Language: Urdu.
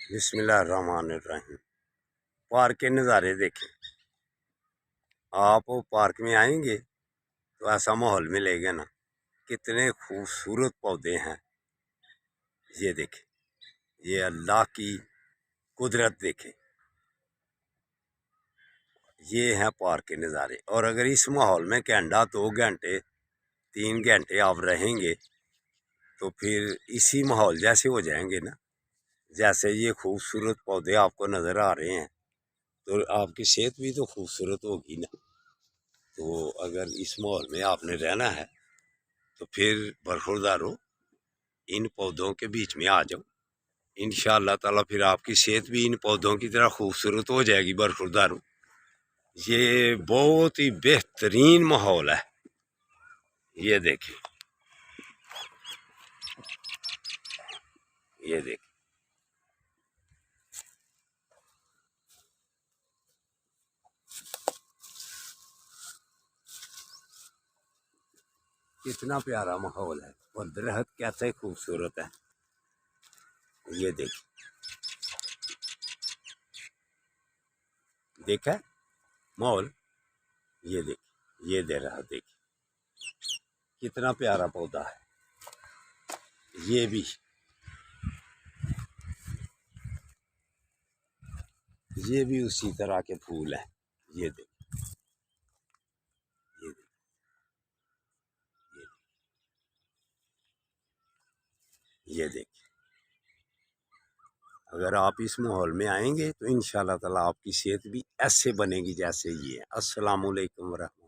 بسم اللہ الرحمن الرحیم۔ پارک کے نظارے دیکھیں۔ آپ پارک میں آئیں گے تو ایسا ماحول ملے گا نا، کتنے خوبصورت پودے ہیں۔ یہ دیکھیں، یہ اللہ کی قدرت دیکھیں، یہ ہیں پارک کے نظارے۔ اور اگر اس ماحول میں گھنٹہ 2 گھنٹے 3 گھنٹے آپ رہیں گے تو پھر اسی ماحول جیسے ہو جائیں گے نا، جیسے یہ خوبصورت پودے آپ کو نظر آ رہے ہیں، تو آپ کی صحت بھی تو خوبصورت ہوگی نا۔ تو اگر اس ماحول میں آپ نے رہنا ہے تو پھر برخوردار ہو، ان پودوں کے بیچ میں آ جاؤ، انشاءاللہ تعالیٰ پھر آپ کی صحت بھی ان پودوں کی طرح خوبصورت ہو جائے گی۔ برخوردار ہو، یہ بہت ہی بہترین ماحول ہے۔ یہ دیکھیں، یہ دیکھیں، کتنا پیارا ماحول ہے اور درخت کیسے خوبصورت ہے۔ یہ دیکھیں، دیکھا ماحول، یہ دیکھیں، یہ درخت دیکھیں کتنا پیارا پودا ہے۔ یہ بھی اسی طرح کے پھول ہیں۔ یہ دیکھیں، یہ دیکھیں، یہ دیکھیں۔ اگر آپ اس ماحول میں آئیں گے تو انشاءاللہ تعالیٰ آپ کی صحت بھی ایسے بنے گی جیسے یہ ہے۔ السلام علیکم ورحمۃ اللہ۔